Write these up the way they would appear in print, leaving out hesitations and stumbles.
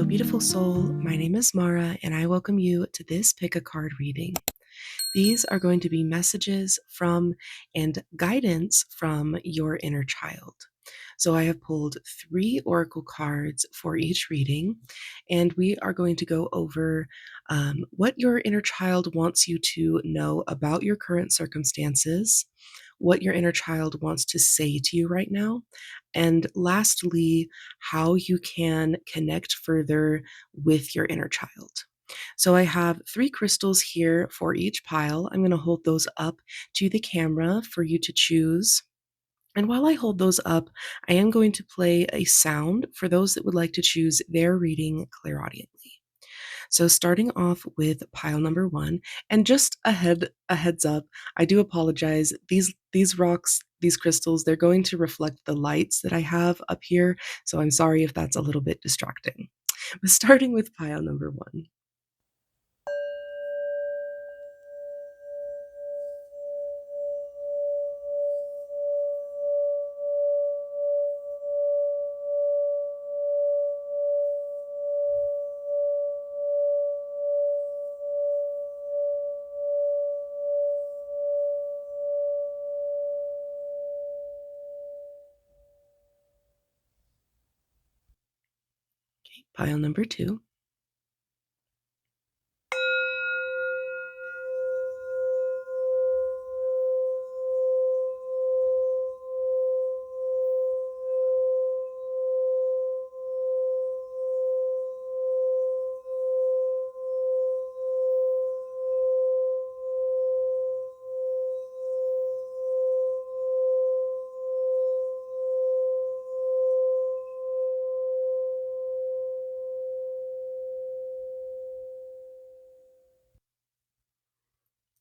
beautiful soul. My name is Mara, and I welcome you to this pick a card reading. These are going to be messages from and guidance from your inner child. So I have pulled 3 oracle cards for each reading, and we are going to go over what your inner child wants you to know about your current circumstances, what your inner child wants to say to you right now, and lastly, how you can connect further with your inner child. So I have 3 crystals here for each pile. I'm going to hold those up to the camera for you to choose. And while I hold those up, I am going to play a sound for those that would like to choose their reading clairaudiently. So starting off with pile number 1, and just a heads up, I do apologize. These rocks, these crystals, they're going to reflect the lights that I have up here, so I'm sorry if that's a little bit distracting. But starting with pile number 1. Okay, pile number 2.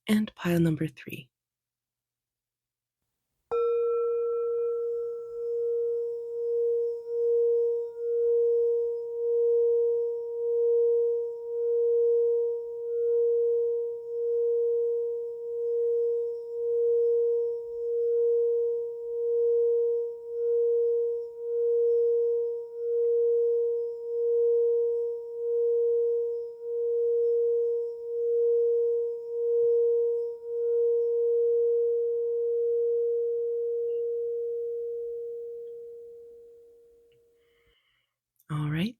And pile number 3. All right.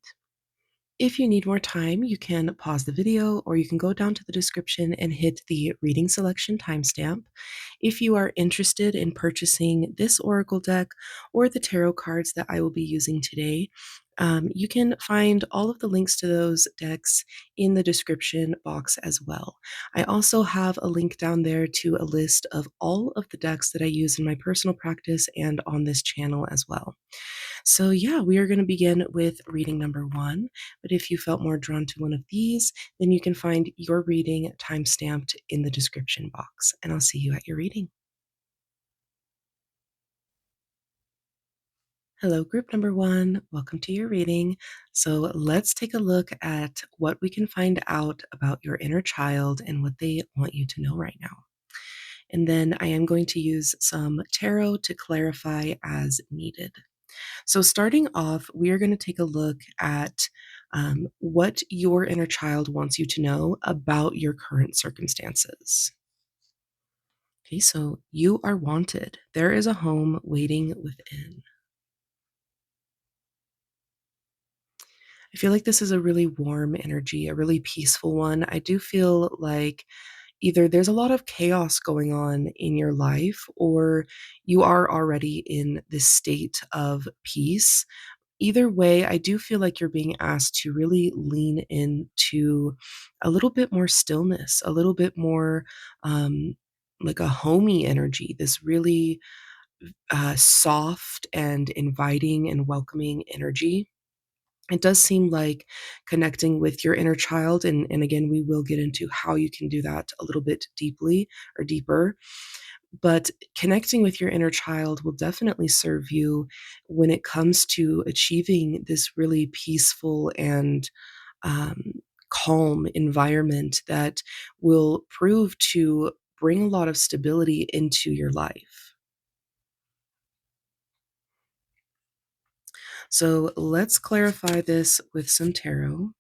If you need more time, you can pause the video or you can go down to the description and hit the reading selection timestamp. If you are interested in purchasing this oracle deck or the tarot cards that I will be using today, you can find all of the links to those decks in the description box as well. I also have a link down there to a list of all of the decks that I use in my personal practice and on this channel as well. So, yeah, we are going to begin with reading number 1. But if you felt more drawn to one of these, then you can find your reading timestamped in the description box. And I'll see you at your reading. Hello, group number 1. Welcome to your reading. So, let's take a look at what we can find out about your inner child and what they want you to know right now. And then I am going to use some tarot to clarify as needed. So, starting off, we are going to take a look at what your inner child wants you to know about your current circumstances. Okay, so you are wanted. There is a home waiting within. I feel like this is a really warm energy, a really peaceful one. I do feel like either there's a lot of chaos going on in your life, or you are already in this state of peace. Either way, I do feel like you're being asked to really lean into a little bit more stillness, a little bit more like a homey energy, this really soft and inviting and welcoming energy. It does seem like connecting with your inner child, and again, we will get into how you can do that a little bit deeply or deeper. But connecting with your inner child will definitely serve you when it comes to achieving this really peaceful and um, calm environment that will prove to bring a lot of stability into your life. So let's clarify this with some tarot.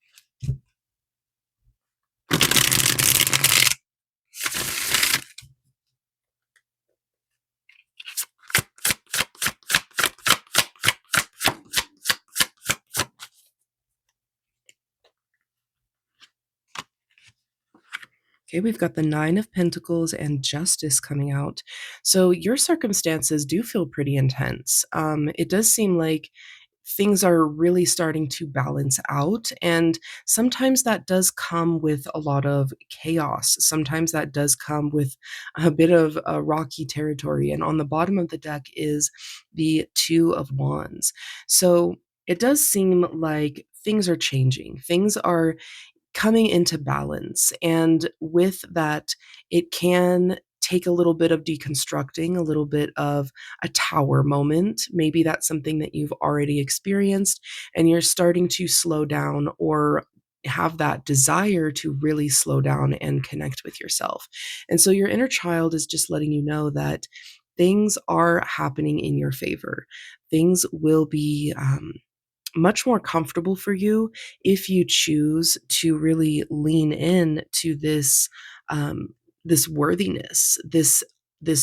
Okay, we've got the Nine of Pentacles and Justice coming out. So your circumstances do feel pretty intense. It does seem like things are really starting to balance out. And sometimes that does come with a lot of chaos. Sometimes that does come with a bit of a rocky territory. And on the bottom of the deck is the Two of Wands. So it does seem like things are changing. Things are coming into balance. And with that, it can take a little bit of deconstructing, a little bit of a tower moment. Maybe that's something that you've already experienced and you're starting to slow down or have that desire to really slow down and connect with yourself. And so your inner child is just letting you know that things are happening in your favor. Things will be much more comfortable for you if you choose to really lean in to um, this worthiness, this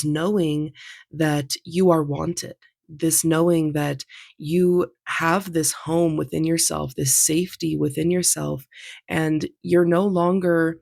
knowing that you are wanted, this knowing that you have this home within yourself, this safety within yourself, and you're no longer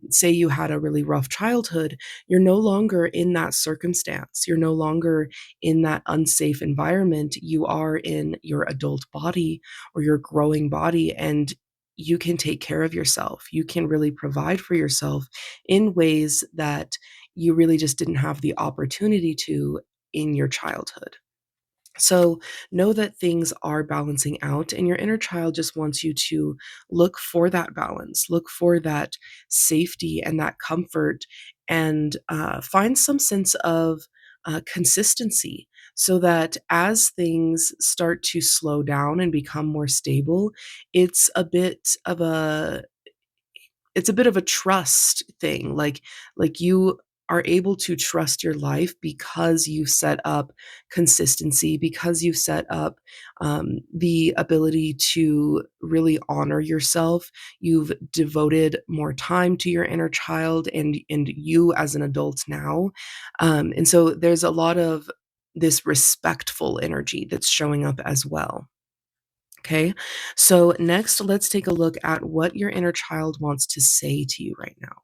say you had a really rough childhood, you're no longer in that circumstance. You're no longer in that unsafe environment. You are in your adult body or your growing body, and you can take care of yourself. You can really provide for yourself in ways that you really just didn't have the opportunity to in your childhood. So know that things are balancing out, and your inner child just wants you to look for that balance, look for that safety and that comfort, and find some sense of consistency so that as things start to slow down and become more stable, it's a bit of a it's a bit of a trust thing, like you are able to trust your life because you set up consistency, because you set up, the ability to really honor yourself. You've devoted more time to your inner child and you as an adult now, and so there's a lot of this respectful energy that's showing up as well. Okay. So next, let's take a look at what your inner child wants to say to you right now.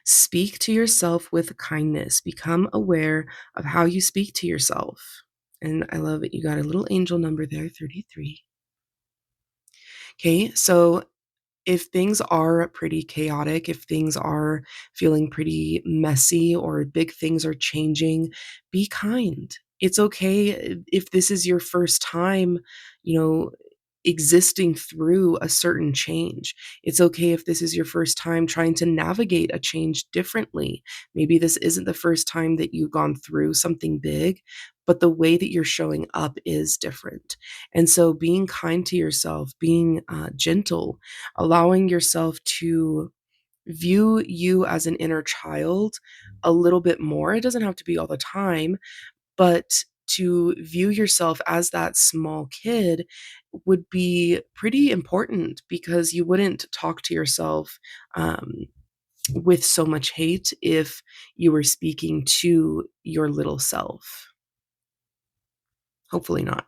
Speak to yourself with kindness. Become aware of how you speak to yourself. And I love it. You got a little angel number there, 33. Okay. So if things are pretty chaotic, if things are feeling pretty messy or big things are changing, be kind. It's okay if this is your first time, you know, existing through a certain change. It's okay if this is your first time trying to navigate a change differently. Maybe this isn't the first time that you've gone through something big, but the way that you're showing up is different. And so being kind to yourself, being gentle, allowing yourself to view you as an inner child a little bit more. It doesn't have to be all the time, but to view yourself as that small kid would be pretty important because you wouldn't talk to yourself with so much hate if you were speaking to your little self. Hopefully not.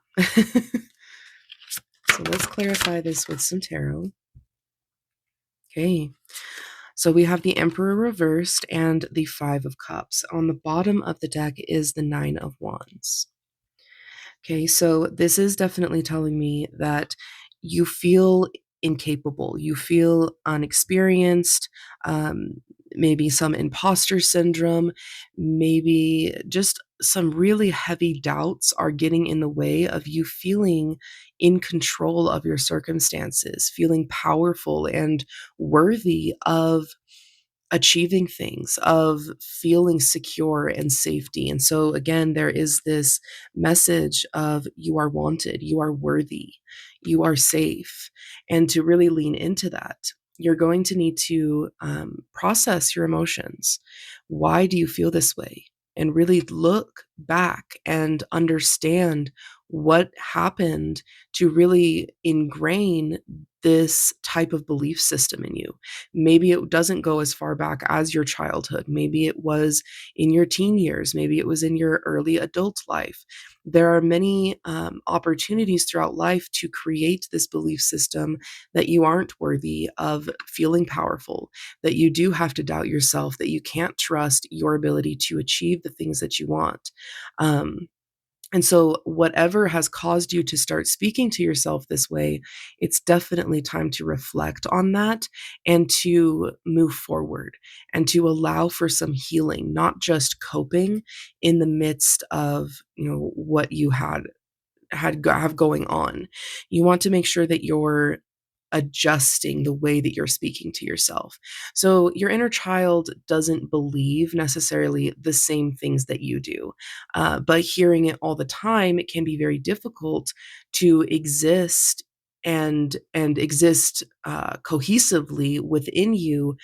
So let's clarify this with some tarot. Okay. So we have the Emperor reversed and the Five of Cups. On the bottom of the deck is the Nine of Wands. Okay, so this is definitely telling me that you feel incapable, you feel unexperienced, maybe some imposter syndrome, maybe just some really heavy doubts are getting in the way of you feeling in control of your circumstances, feeling powerful and worthy of achieving things, of feeling secure and safety. And so, again, there is this message of you are wanted, you are worthy, you are safe. And to really lean into that, you're going to need to process your emotions. Why do you feel this way? And really look back and understand What happened to really ingrain this type of belief system in you? Maybe it doesn't go as far back as your childhood. Maybe it was in your teen years. Maybe it was in your early adult life. There are many opportunities throughout life to create this belief system that you aren't worthy of feeling powerful, that you do have to doubt yourself, that you can't trust your ability to achieve the things that you want. Um, and so, whatever has caused you to start speaking to yourself this way, it's definitely time to reflect on that and to move forward and to allow for some healing, not just coping in the midst of, what you have going on. You want to make sure that you're adjusting the way that you're speaking to yourself. So your inner child doesn't believe necessarily the same things that you do. But hearing it all the time, it can be very difficult to exist and exist cohesively within you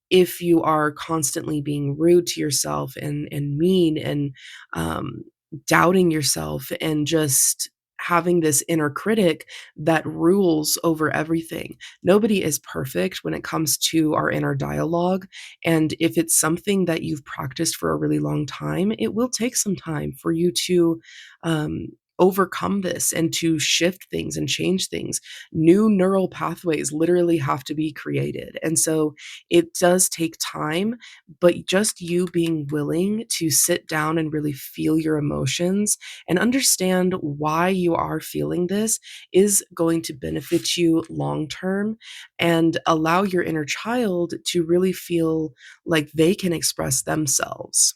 if you are constantly being rude to yourself and mean and um, doubting yourself and just having this inner critic that rules over everything. Nobody is perfect when it comes to our inner dialogue. And if it's something that you've practiced for a really long time, it will take some time for you to um, overcome this and to shift things and change things. New neural pathways literally have to be created. And so it does take time, but just you being willing to sit down and really feel your emotions and understand why you are feeling this is going to benefit you long term and allow your inner child to really feel like they can express themselves.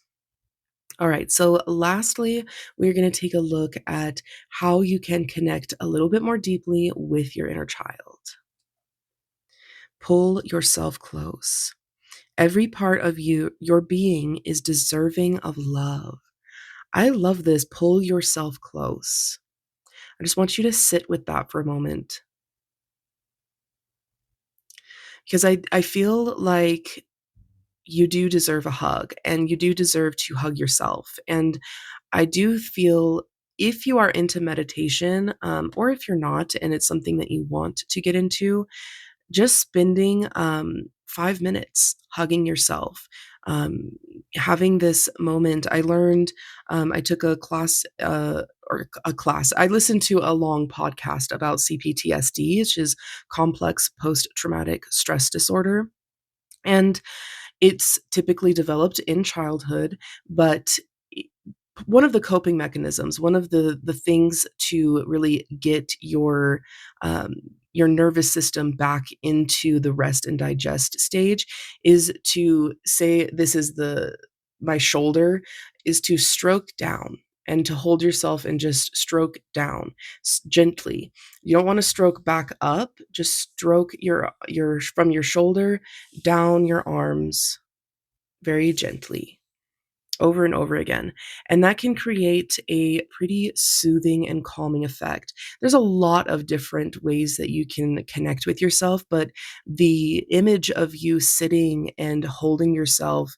All right, so lastly, we're going to take a look at how you can connect a little bit more deeply with your inner child. Pull yourself close. Every part of you, your being, is deserving of love. I love this. Pull yourself close. I just want you to sit with that for a moment because I feel like you do deserve a hug and you do deserve to hug yourself. And I do feel if you are into meditation, or if you're not, and it's something that you want to get into, just spending 5 minutes hugging yourself, um, having this moment. I learned, I took a class, I listened to a long podcast about CPTSD, which is complex post traumatic stress disorder. And it's typically developed in childhood, but one of the coping mechanisms, one of the things to really get your nervous system back into the rest and digest stage is to say, this is the my shoulder, is to stroke down and to hold yourself and just stroke down gently. You don't want to stroke back up, just stroke your from your shoulder down your arms very gently over and over again. And that can create a pretty soothing and calming effect. There's a lot of different ways that you can connect with yourself, but the image of you sitting and holding yourself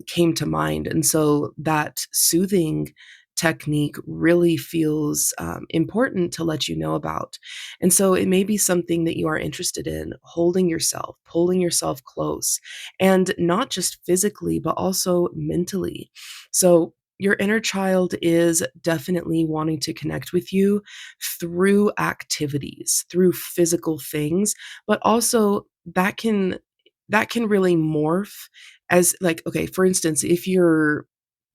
came to mind. And so that soothing technique really feels important to let you know about. And so it may be something that you are interested in, holding yourself, pulling yourself close, and not just physically, but also mentally. So, your inner child is definitely wanting to connect with you through activities, through physical things, but also that can really morph as, like, okay, for instance, if you're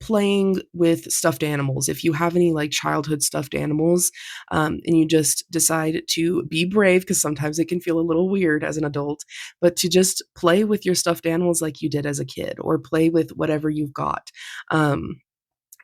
playing with stuffed animals, if you have any like childhood stuffed animals, and you just decide to be brave, because sometimes it can feel a little weird as an adult, but to just play with your stuffed animals like you did as a kid, or play with whatever you've got. Um,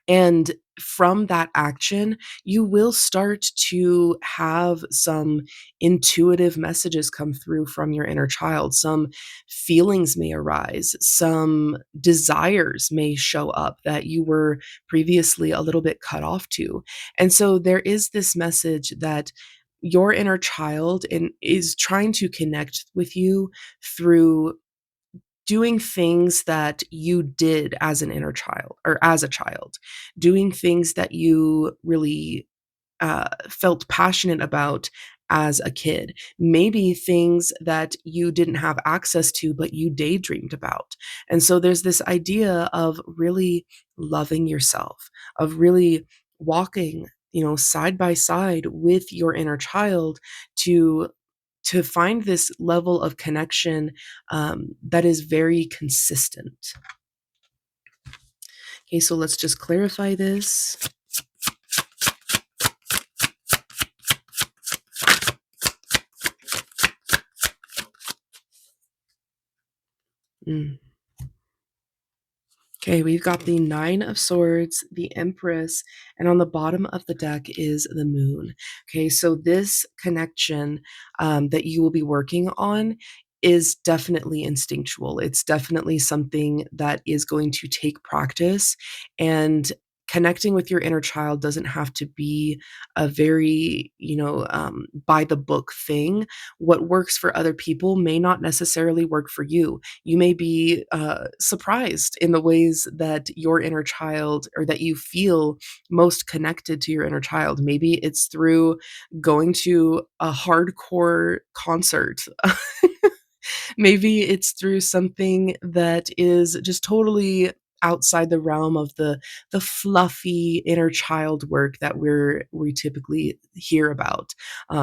and from that action, you will start to have some intuitive messages come through from your inner child. Some feelings may arise, some desires may show up that you were previously a little bit cut off to. And so there is this message that your inner child is trying to connect with you through doing things that you did as an inner child or as a child, doing things that you really felt passionate about as a kid, maybe things that you didn't have access to, but you daydreamed about. And so there's this idea of really loving yourself, of really walking, side by side with your inner child to find this level of connection that is very consistent. Okay, so let's just clarify this. Mm. Okay, we've got the Nine of Swords, the Empress, and on the bottom of the deck is the Moon. Okay, so this connection that you will be working on is definitely instinctual. It's definitely something that is going to take practice, and connecting with your inner child doesn't have to be a very, by the book thing. What works for other people may not necessarily work for you. You may be surprised in the ways that your inner child, or that you feel most connected to your inner child. Maybe it's through going to a hardcore concert. Maybe it's through something that is just totally outside the realm of the fluffy inner child work that we typically hear about.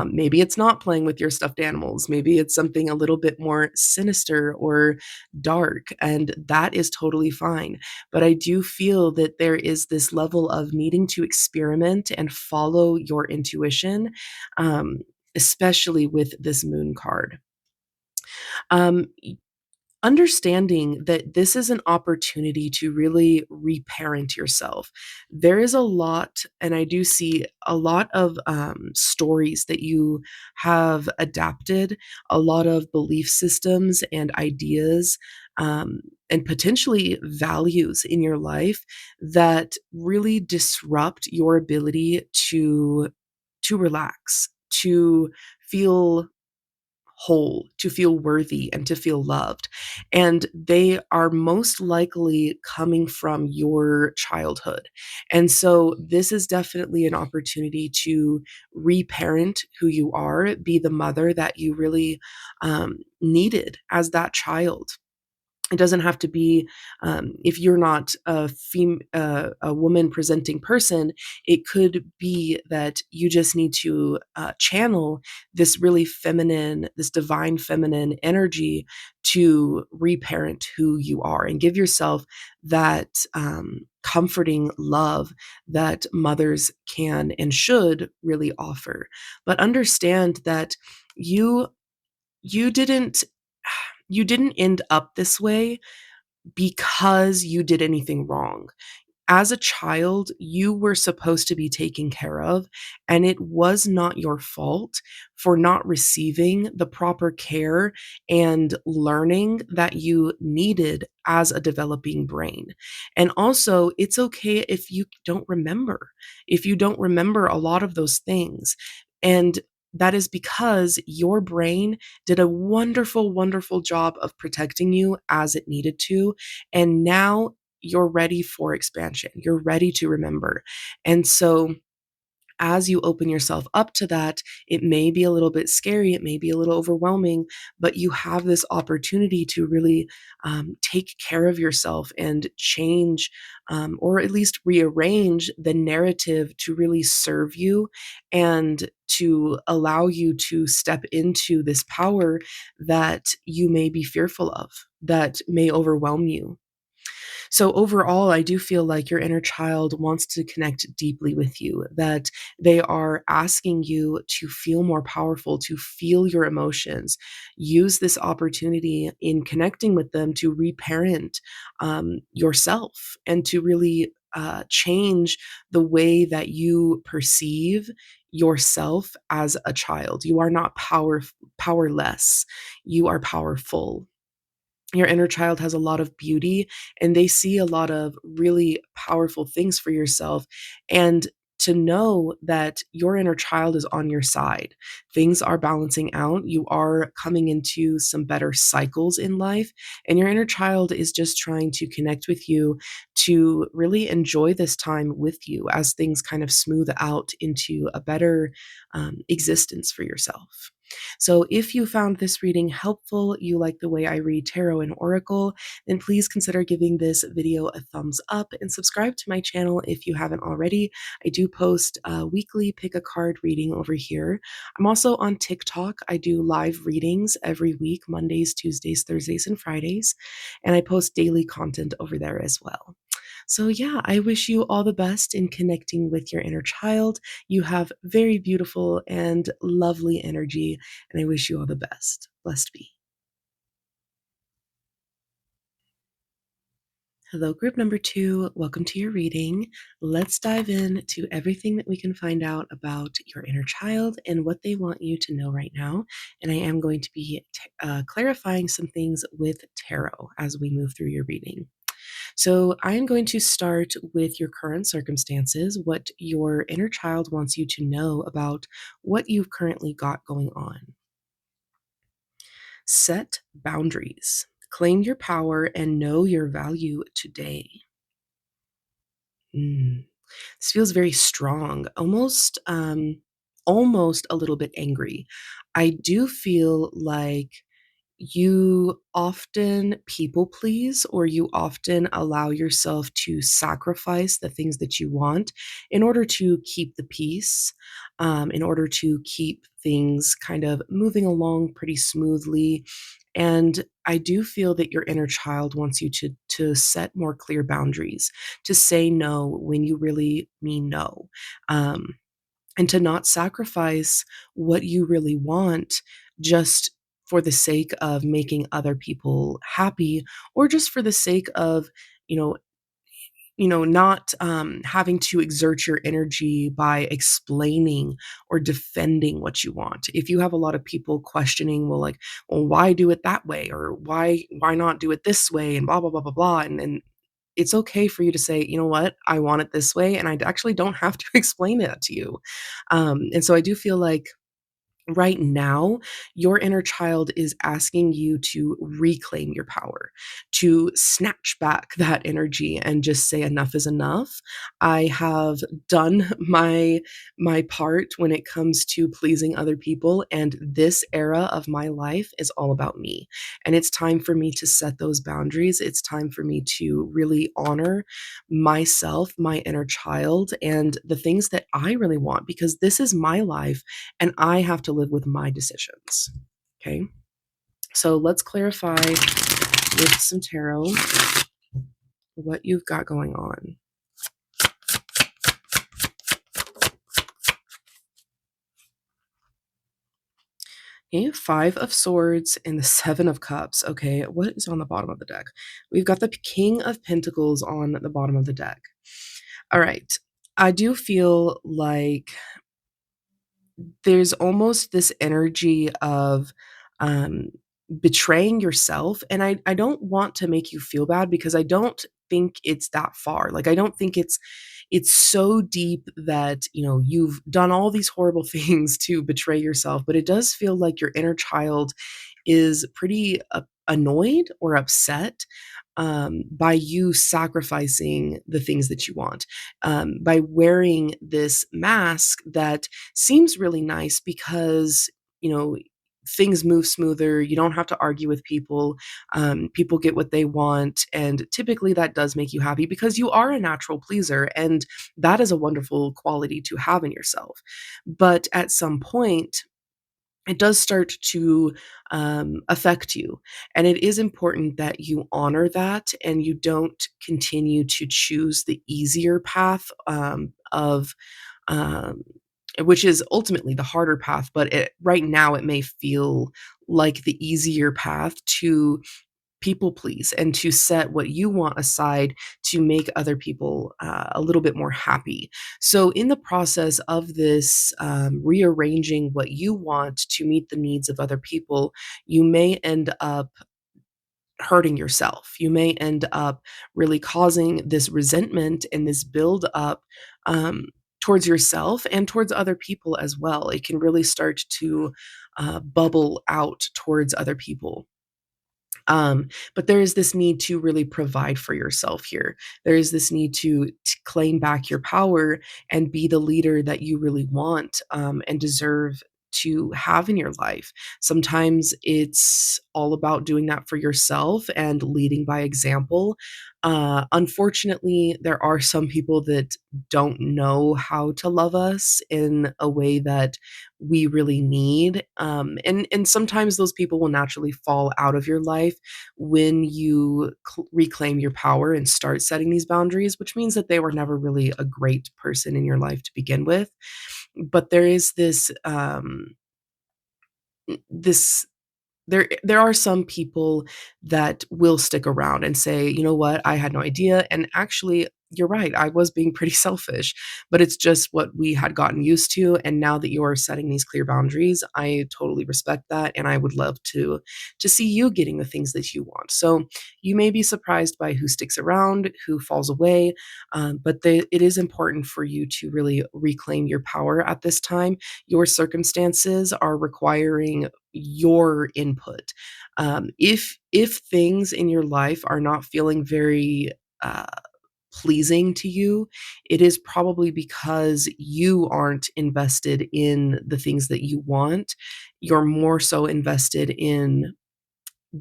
Maybe it's not playing with your stuffed animals. Maybe it's something a little bit more sinister or dark, and that is totally fine. But I do feel that there is this level of needing to experiment and follow your intuition, um, especially with this moon card. Um, Understanding that this is an opportunity to really reparent yourself. There is a lot, and I do see a lot of stories that you have adapted, a lot of belief systems and ideas, and potentially values in your life that really disrupt your ability to relax, to feel whole, to feel worthy, and to feel loved. And they are most likely coming from your childhood. And so this is definitely an opportunity to reparent who you are, be the mother that you really needed as that child. It doesn't have to be, if you're not a woman presenting person, it could be that you just need to channel this really feminine, this divine feminine energy to reparent who you are and give yourself that comforting love that mothers can and should really offer. But understand that you you didn't you didn't end up this way because you did anything wrong. As a child, you were supposed to be taken care of, and it was not your fault for not receiving the proper care and learning that you needed as a developing brain. And also, it's okay if you don't remember, if you don't remember a lot of those things. And that is because your brain did a wonderful, wonderful job of protecting you as it needed to. And now you're ready for expansion. You're ready to remember. And so as you open yourself up to that, it may be a little bit scary, it may be a little overwhelming, but you have this opportunity to really take care of yourself and change, or at least rearrange the narrative to really serve you and to allow you to step into this power that you may be fearful of, that may overwhelm you. So overall, I do feel like your inner child wants to connect deeply with you, that they are asking you to feel more powerful, to feel your emotions. Use this opportunity in connecting with them to reparent yourself and to really change the way that you perceive yourself as a child. You are not powerless. You are powerful. Your inner child has a lot of beauty, and they see a lot of really powerful things for yourself. And to know that your inner child is on your side. Things are balancing out. You are coming into some better cycles in life, and your inner child is just trying to connect with you to really enjoy this time with you as things kind of smooth out into a better existence for yourself. So, if you found this reading helpful, you like the way I read tarot and oracle, then please consider giving this video a thumbs up and subscribe to my channel if you haven't already. I do post a weekly pick a card reading over here. I'm also on TikTok. I do live readings every week, Mondays, Tuesdays, Thursdays, and Fridays, and I post daily content over there as well. So, yeah, I wish you all the best in connecting with your inner child. You have very beautiful and lovely energy, and I wish you all the best. Blessed be. Hello, group number two. Welcome to your reading. Let's dive into everything that we can find out about your inner child and what they want you to know right now. And I am going to be clarifying some things with tarot as we move through your reading. So, I am going to start with your current circumstances, what your inner child wants you to know about what you've currently got going on. Set boundaries. Claim your power and know your value today. Mm. This feels very strong, almost a little bit angry. I do feel like you often people please, or you often allow yourself to sacrifice the things that you want in order to keep the peace, in order to keep things kind of moving along pretty smoothly. And I do feel that your inner child wants you to set more clear boundaries, to say no when you really mean no. Um, and to not sacrifice what you really want just for the sake of making other people happy, or just for the sake of, you know, not having to exert your energy by explaining or defending what you want. If you have a lot of people questioning, well, like, well, why do it that way, or why not do it this way, and blah blah blah blah blah, and it's okay for you to say, you know what, I want it this way, and I actually don't have to explain it to you. And so I do feel like right now, your inner child is asking you to reclaim your power, to snatch back that energy and just say enough is enough. I have done my part when it comes to pleasing other people, and this era of my life is all about me. And it's time for me to set those boundaries. It's time for me to really honor myself, my inner child, and the things that I really want, because this is my life and I have to live with my decisions. Okay. So let's clarify with some tarot what you've got going on. Okay, Five of Swords and the Seven of Cups. Okay, what is on the bottom of the deck? We've got the King of Pentacles on the bottom of the deck. All right. I do feel like there's almost this energy of um, betraying yourself. And I don't want to make you feel bad, because I don't think it's that far. Like, I don't think it's so deep that, you've done all these horrible things to betray yourself, but it does feel like your inner child is pretty annoyed or upset by you sacrificing the things that you want, by wearing this mask that seems really nice because, you know, things move smoother. You don't have to argue with people. People get what they want. And typically that does make you happy because you are a natural pleaser. And that is a wonderful quality to have in yourself. But at some point, it does start to affect you. And it is important that you honor that and you don't continue to choose the easier path of, um, which is ultimately the harder path. But right now, it may feel like the easier path to people please and to set what you want aside to make other people a little bit more happy. So, in the process of this rearranging what you want to meet the needs of other people, you may end up hurting yourself. You may end up really causing this resentment and this build up um, towards yourself and towards other people as well. It can really start to bubble out towards other people. But there is this need to really provide for yourself here. There is this need to claim back your power and be the leader that you really want, and deserve to have in your life. Sometimes it's all about doing that for yourself and leading by example. Unfortunately, there are some people that don't know how to love us in a way that we really need. And sometimes those people will naturally fall out of your life when you reclaim your power and start setting these boundaries, which means that they were never really a great person in your life to begin with. But there is this there are some people that will stick around and say, "You know what? I had no idea, and actually, you're right, I was being pretty selfish, but it's just what we had gotten used to, and now that you're setting these clear boundaries, I totally respect that, and I would love to see you getting the things that you want." So, you may be surprised by who sticks around, who falls away, but it is important for you to really reclaim your power at this time. Your circumstances are requiring your input. If things in your life are not feeling very uh, pleasing to you, it is probably because you aren't invested in the things that you want. You're more so invested in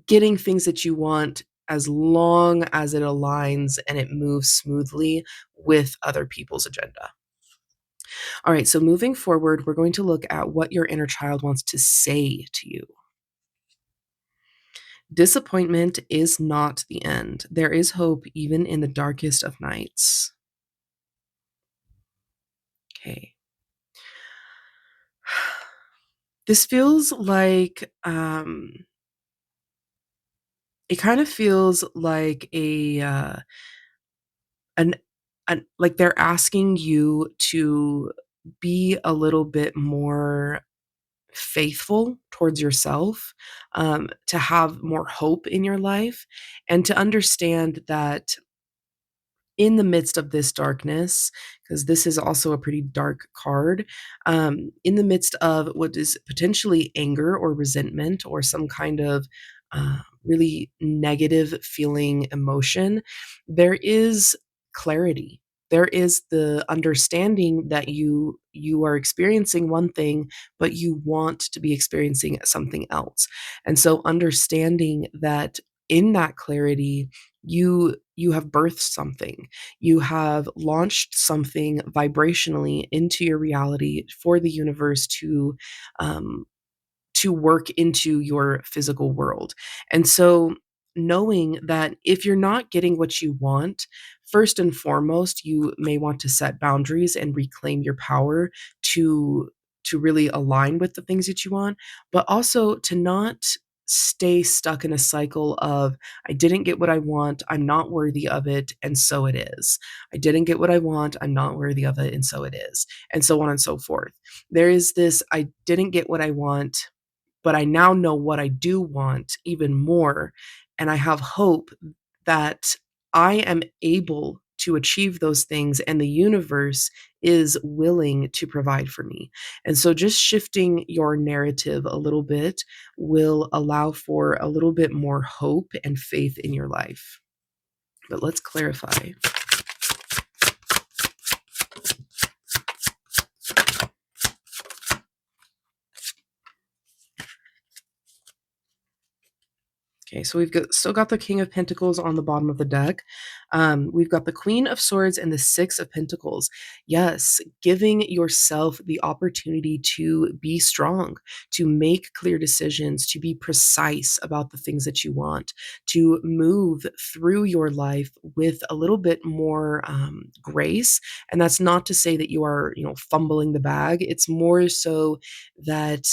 getting things that you want as long as it aligns and it moves smoothly with other people's agenda. All right, so moving forward, we're going to look at what your inner child wants to say to you. Disappointment is not the end. There is hope even in the darkest of nights. Okay. This feels like it kind of feels like an like they're asking you to be a little bit more faithful towards yourself, to have more hope in your life, and to understand that in the midst of this darkness, because this is also a pretty dark card, in the midst of what is potentially anger or resentment or some kind of really negative feeling emotion, there is clarity. There is the understanding that you are experiencing one thing, but you want to be experiencing something else. And so understanding that in that clarity, you have birthed something. You have launched something vibrationally into your reality for the universe um, to work into your physical world. And so knowing that if you're not getting what you want, first and foremost, you may want to set boundaries and reclaim your power to to really align with the things that you want, but also to not stay stuck in a cycle of I didn't get what I want, I'm not worthy of it, and so it is. I didn't get what I want, I'm not worthy of it, and so it is. And so on and so forth. There is this I didn't get what I want, but I now know what I do want even more, and I have hope that I am able to achieve those things and the universe is willing to provide for me. And so just shifting your narrative a little bit will allow for a little bit more hope and faith in your life. But let's clarify. Okay, so still got the King of Pentacles on the bottom of the deck. We've got the Queen of Swords and the Six of Pentacles. Yes, giving yourself the opportunity to be strong, to make clear decisions, to be precise about the things that you want, to move through your life with a little bit more grace. And that's not to say that you are, fumbling the bag. It's more so that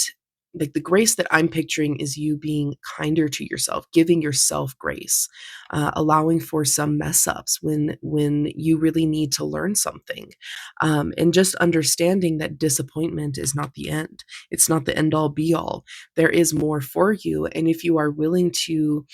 like the grace that I'm picturing is you being kinder to yourself, giving yourself grace, allowing for some mess ups when you really need to learn something, and just understanding that disappointment is not the end. It's not the end all be all. There is more for you, and if you are willing to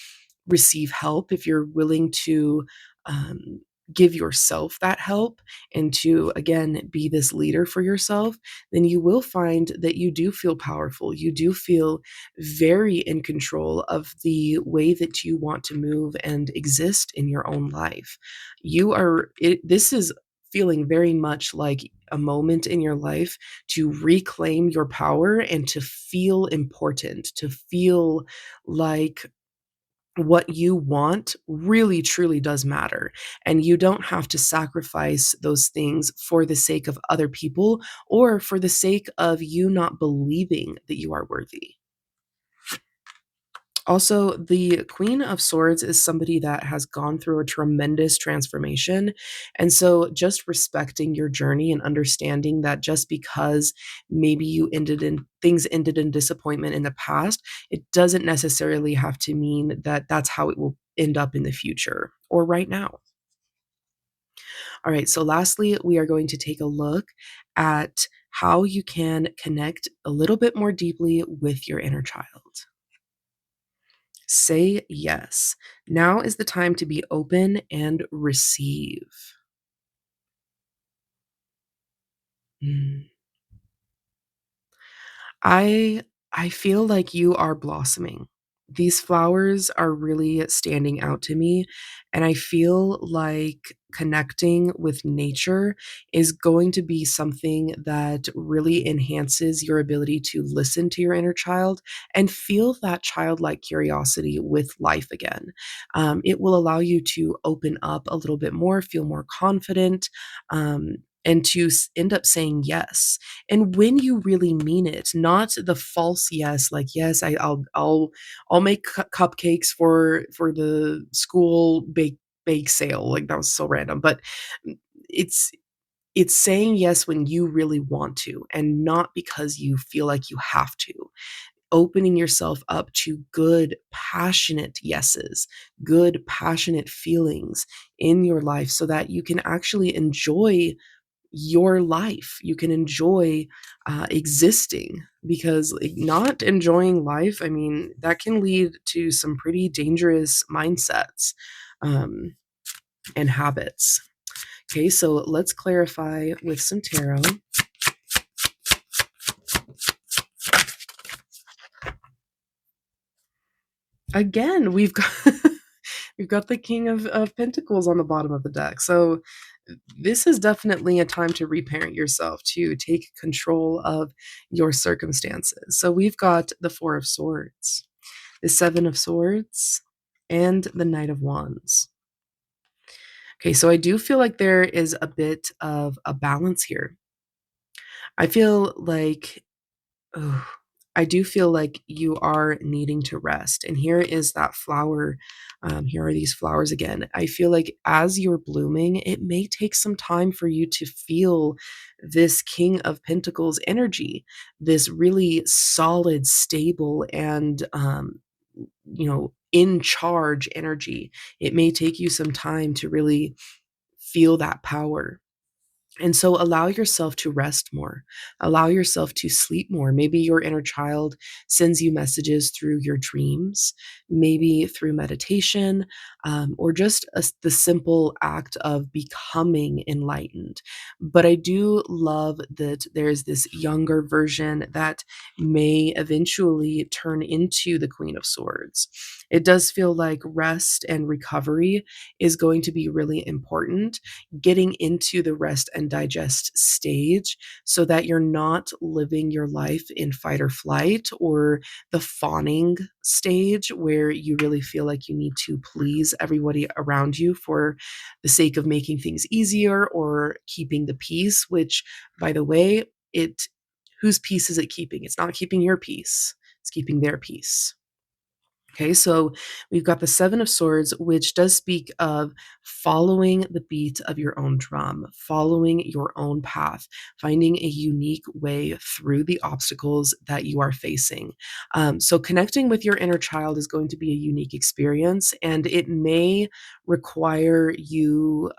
receive help, if you're willing to um, give yourself that help and to, again, be this leader for yourself, then you will find that you do feel powerful. You do feel very in control of the way that you want to move and exist in your own life. This is feeling very much like a moment in your life to reclaim your power and to feel important, to feel like what you want really truly does matter. And you don't have to sacrifice those things for the sake of other people or for the sake of you not believing that you are worthy. Also, the Queen of Swords is somebody that has gone through a tremendous transformation. And so, just respecting your journey and understanding that just because maybe things ended in disappointment in the past, it doesn't necessarily have to mean that that's how it will end up in the future or right now. All right, so lastly, we are going to take a look at how you can connect a little bit more deeply with your inner child. Say yes. Now is the time to be open and receive. Mm. I I feel like you are blossoming. These flowers are really standing out to me, and I feel like connecting with nature is going to be something that really enhances your ability to listen to your inner child and feel that childlike curiosity with life again. It will allow you to open up a little bit more, feel more confident, and to end up saying yes, and when you really mean it, not the false yes, like, "Yes, I'll make cupcakes for the school bake sale," like, that was so random, but it's it's saying yes when you really want to, and not because you feel like you have to. Opening yourself up to good, passionate yeses, good, passionate feelings in your life so that you can actually enjoy your life. You can enjoy existing because like, not enjoying life, I mean, that can lead to some pretty dangerous mindsets um, and habits. Okay, so let's clarify with some tarot. Again, we've got we've got the King of Pentacles on the bottom of the deck. So this is definitely a time to reparent yourself, to take control of your circumstances. So we've got the Four of Swords, the Seven of Swords, and the Knight of Wands. Okay, so I do feel like there is a bit of a balance here. I feel like oh, I do feel like you are needing to rest. And here is that flower. Here are these flowers again. I feel like as you're blooming, it may take some time for you to feel this King of Pentacles energy, this really solid, stable, and, in charge energy. It may take you some time to really feel that power. And so allow yourself to rest more. Allow yourself to sleep more. Maybe your inner child sends you messages through your dreams, maybe through meditation, or just the simple act of becoming enlightened. But I do love that there's this younger version that may eventually turn into the Queen of Swords. It does feel like rest and recovery is going to be really important, getting into the rest and digest stage so that you're not living your life in fight or flight or the fawning stage where you really feel like you need to please everybody around you for the sake of making things easier or keeping the peace, which, by the way, it whose peace is it keeping? It's not keeping your peace. It's keeping their peace. Okay, so we've got the Seven of Swords, which does speak of following the beat of your own drum, following your own path, finding a unique way through the obstacles that you are facing. So, connecting with your inner child is going to be a unique experience, and it may require you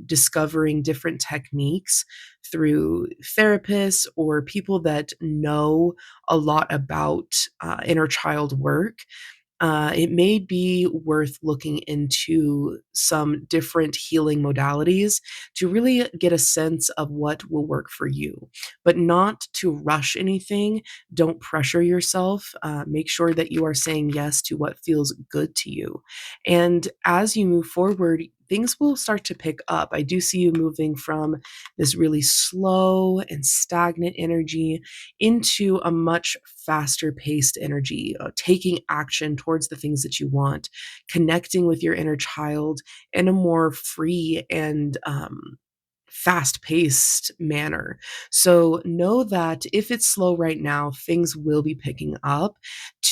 discovering different techniques through therapists or people that know a lot about inner child work it may be worth looking into some different healing modalities to really get a sense of what will work for you, but not to rush anything. Don't pressure yourself. Make sure that you are saying yes to what feels good to you. And as you move forward, things will start to pick up. I do see you moving from this really slow and stagnant energy into a much faster paced energy, taking action towards the things that you want, connecting with your inner child in a more free and fast paced manner. So know that if it's slow right now, things will be picking up.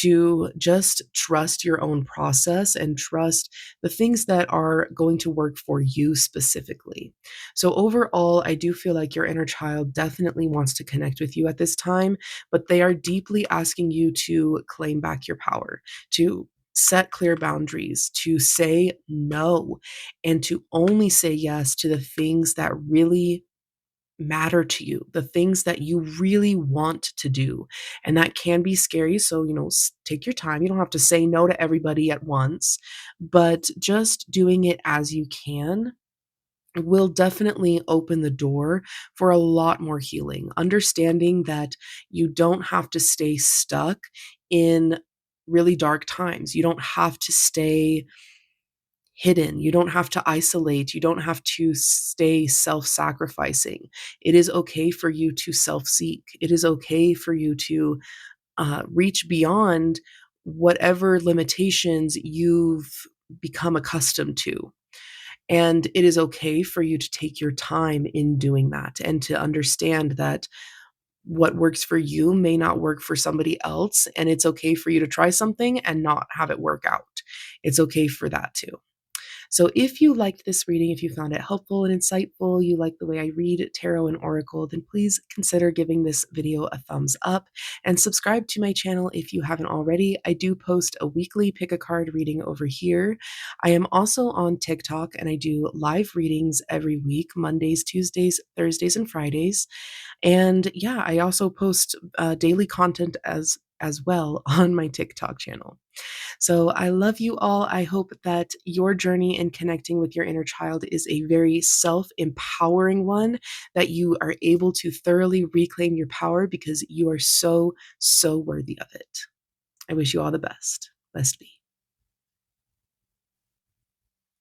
To just trust your own process and trust the things that are going to work for you specifically. So, overall, I do feel like your inner child definitely wants to connect with you at this time, but they are deeply asking you to claim back your power, to set clear boundaries, to say no, and to only say yes to the things that really matter to you, the things that you really want to do. And that can be scary. So, take your time. You don't have to say no to everybody at once, but just doing it as you can will definitely open the door for a lot more healing. Understanding that you don't have to stay stuck in really dark times. You don't have to stay hidden. You don't have to isolate. You don't have to stay self sacrificing. It is okay for you to self seek. It is okay for you to reach beyond whatever limitations you've become accustomed to. And it is okay for you to take your time in doing that and to understand that what works for you may not work for somebody else. And it's okay for you to try something and not have it work out. It's okay for that too. So if you liked this reading, if you found it helpful and insightful, you like the way I read tarot and oracle, then please consider giving this video a thumbs up and subscribe to my channel if you haven't already. I do post a weekly pick a card reading over here. I am also on TikTok and I do live readings every week, Mondays, Tuesdays, Thursdays, and Fridays. And yeah, I also post daily content as well on my TikTok channel. So I love you all. I hope that your journey in connecting with your inner child is a very self empowering one, that you are able to thoroughly reclaim your power because you are so, so worthy of it. I wish you all the best. Blessed be.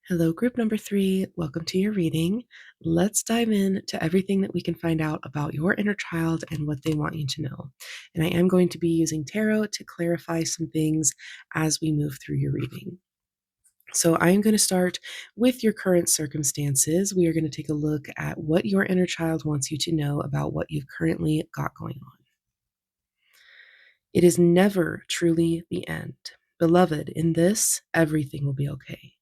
Hello, group number 3. Welcome to your reading. Let's dive in to everything that we can find out about your inner child and what they want you to know. And I am going to be using tarot to clarify some things as we move through your reading. So I'm going to start with your current circumstances. We are going to take a look at what your inner child wants you to know about what you've currently got going on. It is never truly the end. Beloved, in this, everything will be okay.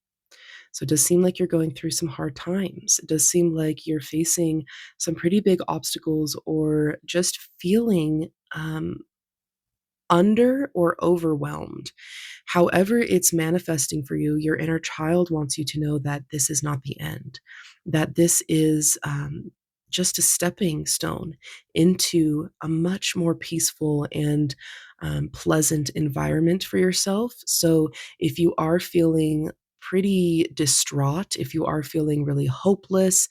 So it does seem like you're going through some hard times. It does seem like you're facing some pretty big obstacles or just feeling under or overwhelmed. However, it's manifesting for you, your inner child wants you to know that this is not the end, that this is just a stepping stone into a much more peaceful and pleasant environment for yourself. So if you are feeling pretty distraught, if you are feeling really hopeless,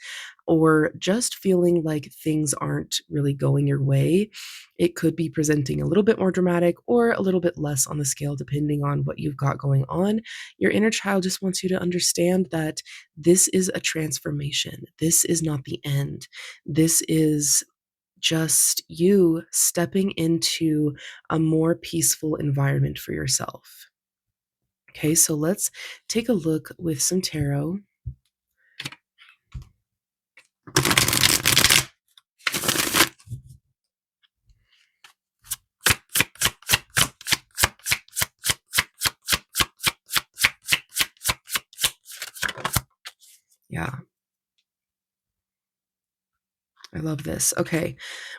or just feeling like things aren't really going your way, it could be presenting a little bit more dramatic or a little bit less on the scale, depending on what you've got going on. Your inner child just wants you to understand that this is a transformation. This is not the end. This is just you stepping into a more peaceful environment for yourself. Okay, so let's take a look with some tarot. Yeah, I love this. Okay,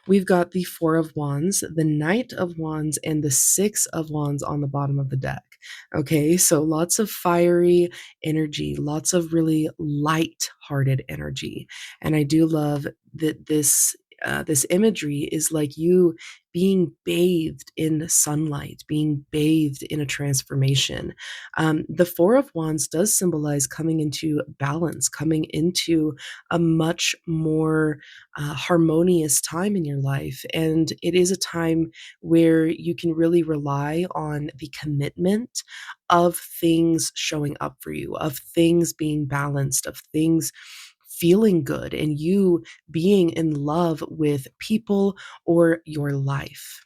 we've got the Four of Wands, the Knight of Wands, and the Six of Wands on the bottom of the deck. Okay, so lots of fiery energy, lots of really light-hearted energy. And I do love that this this imagery is like you being bathed in sunlight, being bathed in a transformation. The Four of Wands does symbolize coming into balance, coming into a much more harmonious time in your life. And it is a time where you can really rely on the commitment of things showing up for you, of things being balanced, of things feeling good, and you being in love with people or your life.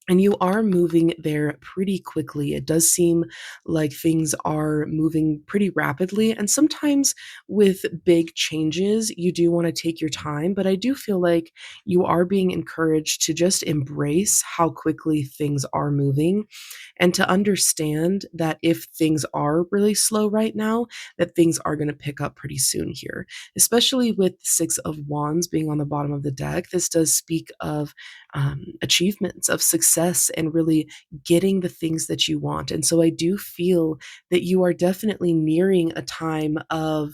And you are moving there pretty quickly. It does seem like things are moving pretty rapidly. And sometimes with big changes, you do want to take your time. But I do feel like you are being encouraged to just embrace how quickly things are moving and to understand that if things are really slow right now, that things are going to pick up pretty soon here, especially with the Six of Wands being on the bottom of the deck. This does speak of achievements, of success, and really getting the things that you want. And so I do feel that you are definitely nearing a time uh,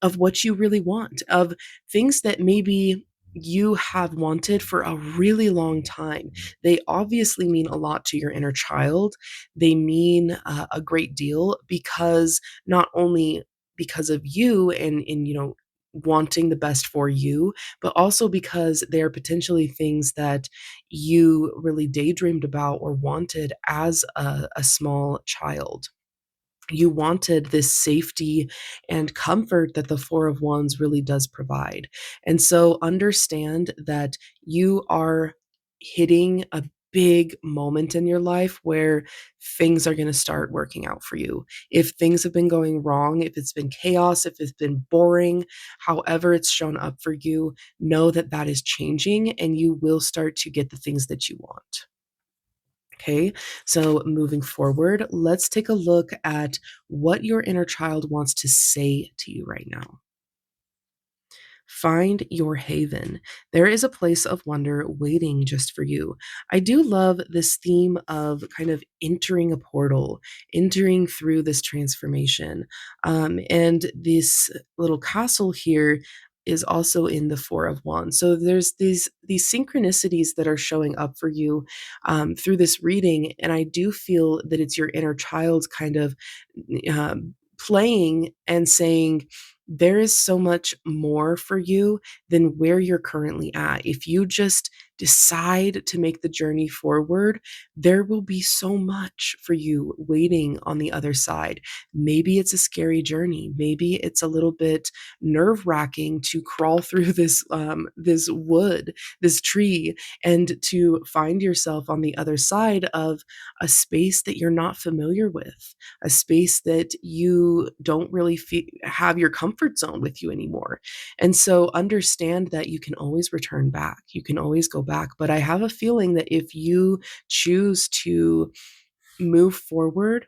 of what you really want, of things that maybe you have wanted for a really long time. They obviously mean a lot to your inner child. They mean a great deal because not only because of you and wanting the best for you, but also because they're potentially things that you really daydreamed about or wanted as a small child. You wanted this safety and comfort that the Four of Wands really does provide. And so understand that you are hitting a big moment in your life where things are going to start working out for you. If things have been going wrong, if it's been chaos, if it's been boring, however it's shown up for you, know that that is changing and you will start to get the things that you want. Okay, so moving forward, let's take a look at what your inner child wants to say to you right now. Find your haven. There is a place of wonder waiting just for you. I do love this theme of kind of entering a portal, entering through this transformation. And this little castle here is also in the Four of Wands. So there's these synchronicities that are showing up for you through this reading, and I do feel that it's your inner child kind of playing and saying, there is so much more for you than where you're currently at. If you just decide to make the journey forward, there will be so much for you waiting on the other side. Maybe it's a scary journey. Maybe it's a little bit nerve-wracking to crawl through this wood, this tree, and to find yourself on the other side of a space that you're not familiar with, a space that you don't really have your comfort zone with you anymore. And so understand that you can always return back. You can always go back. But I have a feeling that if you choose to move forward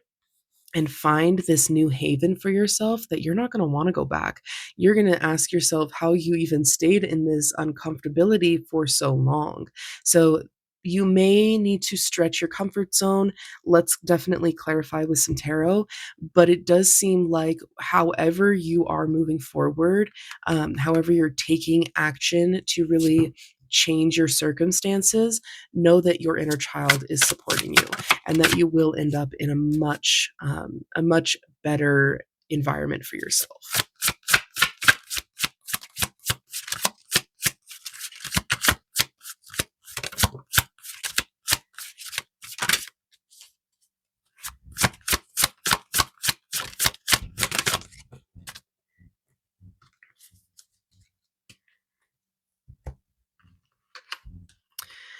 and find this new haven for yourself, that you're not going to want to go back. You're going to ask yourself how you even stayed in this uncomfortability for so long. So you may need to stretch your comfort zone. Let's definitely clarify with some tarot, but it does seem like however you are moving forward, however you're taking action to really change your circumstances, know that your inner child is supporting you and that you will end up in a much better environment for yourself.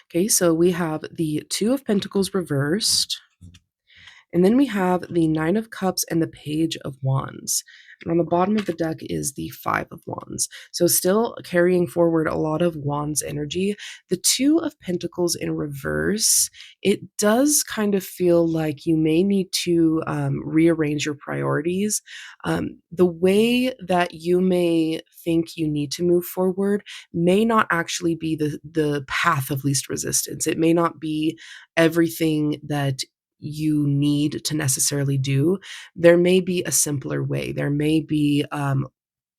Okay, so we have the Two of Pentacles reversed, and then we have the Nine of Cups and the Page of Wands. And on the bottom of the deck is the Five of Wands. So still carrying forward a lot of Wands energy. The Two of Pentacles in reverse, it does kind of feel like you may need to rearrange your priorities. The way that you may think you need to move forward may not actually be the path of least resistance. It may not be everything that you need to necessarily do. There may be a simpler way. There may be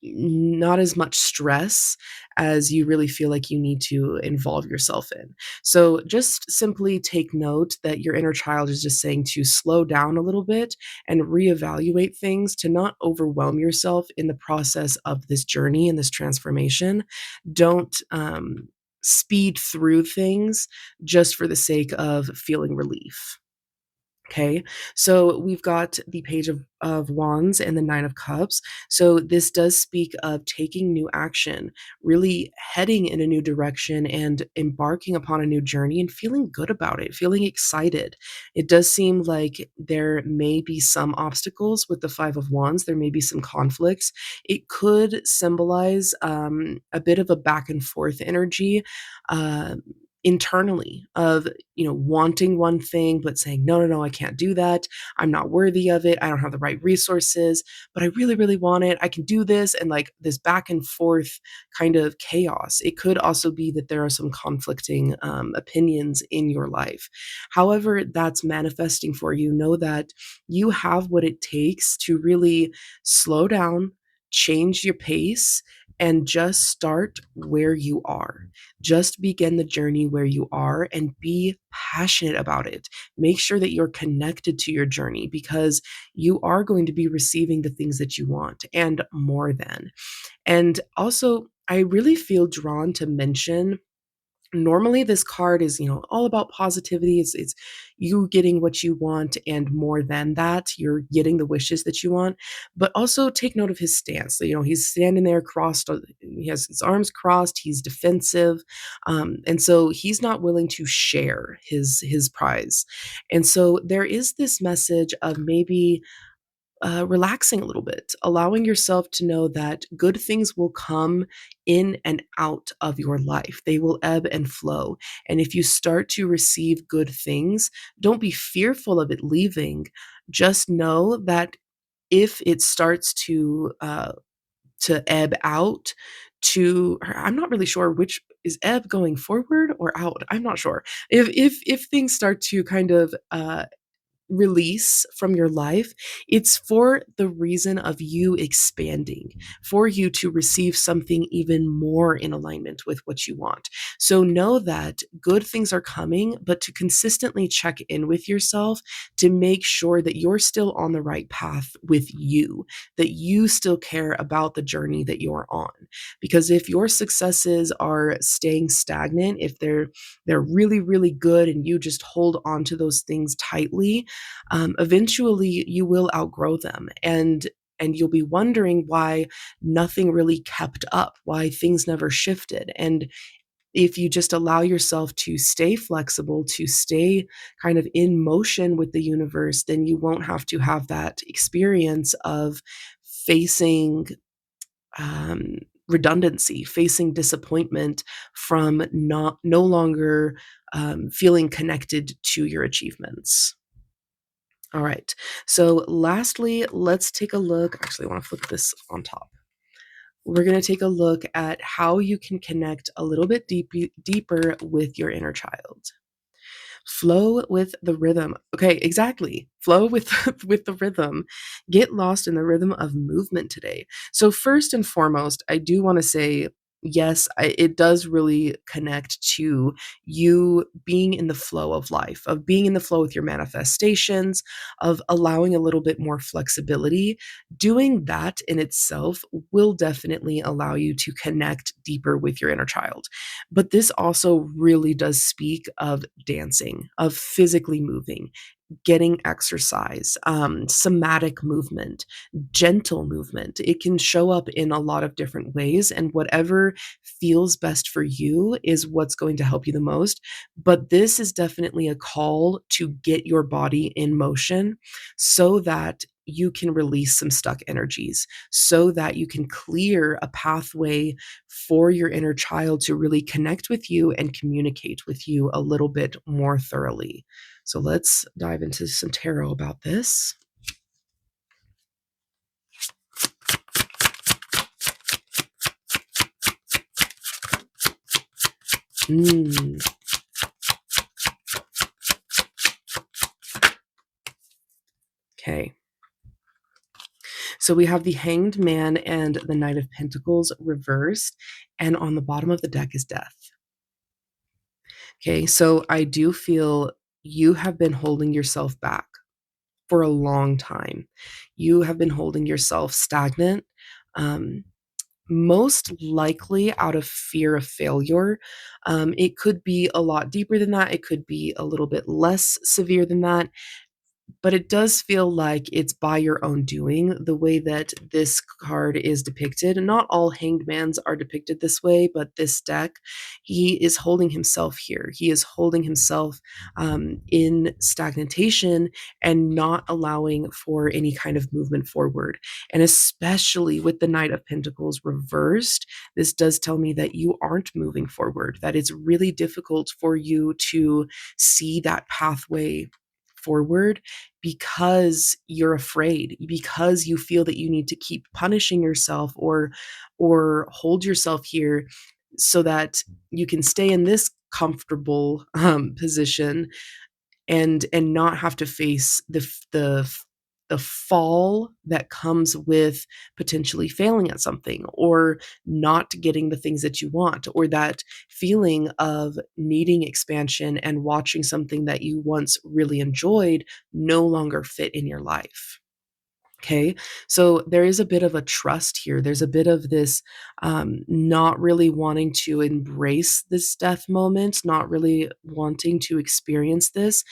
not as much stress as you really feel like you need to involve yourself in. So just simply take note that your inner child is just saying to slow down a little bit and reevaluate things, to not overwhelm yourself in the process of this journey and this transformation. Don't speed through things just for the sake of feeling relief. Okay, so we've got the Page of Wands and the Nine of Cups. So this does speak of taking new action, really heading in a new direction and embarking upon a new journey and feeling good about it, feeling excited. It does seem like there may be some obstacles with the Five of Wands. There may be some conflicts. It could symbolize a bit of a back and forth energy. Uh, Internally of wanting one thing but saying no, no, no, I can't do that, I'm not worthy of it, I don't have the right resources, but I really, really want it, I can do this, and like this back and forth kind of chaos. It could also be that there are some conflicting opinions in your life. However that's manifesting for you, know that you have what it takes to really slow down, change your pace, and just start where you are. Just begin the journey where you are and be passionate about it. Make sure that you're connected to your journey, because you are going to be receiving the things that you want and more than. And also, I really feel drawn to mention, normally this card is all about positivity. It's you getting what you want and more than that, you're getting the wishes that you want. But also take note of his stance. So, he's standing there crossed, he has his arms crossed, he's defensive, and so he's not willing to share his prize. And so there is this message of maybe relaxing a little bit, allowing yourself to know that good things will come in and out of your life. They will ebb and flow. And if you start to receive good things, don't be fearful of it leaving. Just know that if it starts to ebb out, I'm not really sure which is ebb, going forward or out. I'm not sure. If things start to kind of release from your life, it's for the reason of you expanding, for you to receive something even more in alignment with what you want. So know that good things are coming, but to consistently check in with yourself to make sure that you're still on the right path with you, that you still care about the journey that you're on. Because if your successes are staying stagnant, if they're really, really good and you just hold on to those things tightly, eventually you will outgrow them, and you'll be wondering why nothing really kept up, why things never shifted. And if you just allow yourself to stay flexible, to stay kind of in motion with the universe, then you won't have to have that experience of facing redundancy, facing disappointment from no longer feeling connected to your achievements. All right. So lastly, let's take a look. Actually, I want to flip this on top. We're going to take a look at how you can connect a little bit deeper with your inner child. Flow with the rhythm. Okay, exactly. Flow with with the rhythm. Get lost in the rhythm of movement today. So first and foremost, I do want to say yes, it does really connect to you being in the flow of life, of being in the flow with your manifestations, of allowing a little bit more flexibility. Doing that in itself will definitely allow you to connect deeper with your inner child. But this also really does speak of dancing, of physically moving, getting exercise, somatic movement, gentle movement. It can show up in a lot of different ways, and whatever feels best for you is what's going to help you the most. But this is definitely a call to get your body in motion so that you can release some stuck energies, so that you can clear a pathway for your inner child to really connect with you and communicate with you a little bit more thoroughly. So let's dive into some tarot about this. Mm. Okay. So we have the Hanged Man and the Knight of Pentacles reversed, and on the bottom of the deck is Death. Okay, so I do feel you have been holding yourself back for a long time. You have been holding yourself stagnant, um, most likely out of fear of failure. It could be a lot deeper than that. It could be a little bit less severe than that. But it does feel like it's by your own doing, the way that this card is depicted. Not all hanged mans are depicted this way, but this deck, he is holding himself here. He is holding himself in stagnation and not allowing for any kind of movement forward. And especially with the Knight of Pentacles reversed, this does tell me that you aren't moving forward, that it's really difficult for you to see that pathway forward because you're afraid, because you feel that you need to keep punishing yourself or hold yourself here so that you can stay in this comfortable position and not have to face the fall that comes with potentially failing at something or not getting the things that you want, or that feeling of needing expansion and watching something that you once really enjoyed no longer fit in your life. Okay, so there is a bit of a trust here. There's a bit of this not really wanting to embrace this death moment, not really wanting to experience this,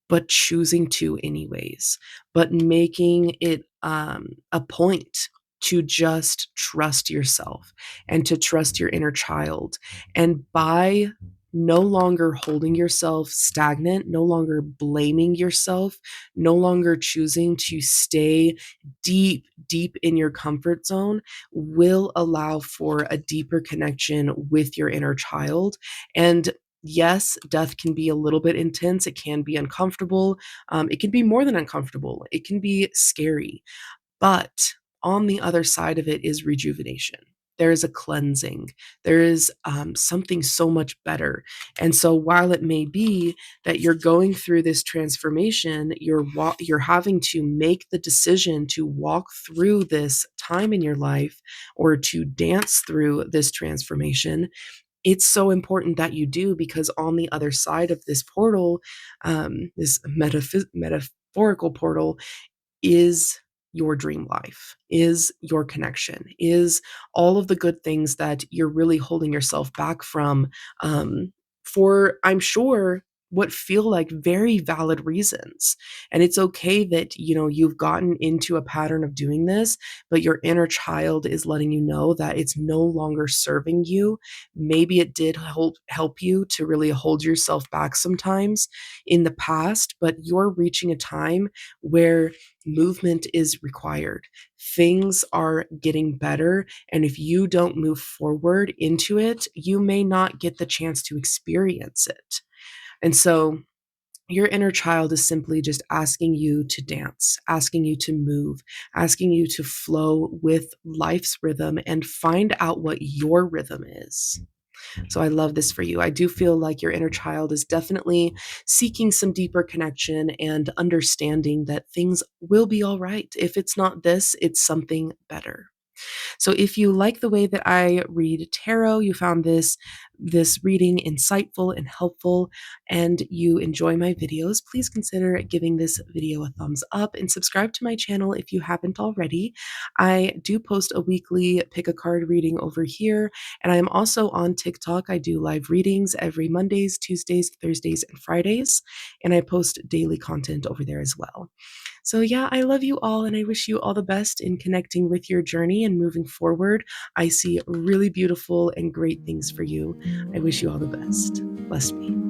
but choosing to anyways, but making it a point to just trust yourself and to trust your inner child. And by no longer holding yourself stagnant, no longer blaming yourself, no longer choosing to stay deep, deep in your comfort zone, will allow for a deeper connection with your inner child. And yes, death can be a little bit intense. It can be uncomfortable. It can be more than uncomfortable. It can be scary. But on the other side of it is rejuvenation. There is a cleansing. There is something so much better. And so, while it may be that you're going through this transformation, you're having to make the decision to walk through this time in your life or to dance through this transformation. It's so important that you do, because on the other side of this portal, this metaphorical portal, is your dream life, is your connection, is all of the good things that you're really holding yourself back from, for, I'm sure, what feel like very valid reasons. And it's okay that, you've gotten into a pattern of doing this, but your inner child is letting you know that it's no longer serving you. Maybe it did help you to really hold yourself back sometimes in the past, but you're reaching a time where movement is required. Things are getting better. And if you don't move forward into it, you may not get the chance to experience it. And so your inner child is simply just asking you to dance, asking you to move, asking you to flow with life's rhythm and find out what your rhythm is. So I love this for you. I do feel like your inner child is definitely seeking some deeper connection and understanding that things will be all right. If it's not this, it's something better. So if you like the way that I read tarot, you found this reading insightful and helpful, and you enjoy my videos, please consider giving this video a thumbs up and subscribe to my channel if you haven't already. I do post a weekly pick a card reading over here, and I am also on TikTok. I do live readings every Mondays, Tuesdays, Thursdays, and Fridays, and I post daily content over there as well. So, yeah, I love you all, and I wish you all the best in connecting with your journey and moving forward. I see really beautiful and great things for you. I wish you all the best. Bless me.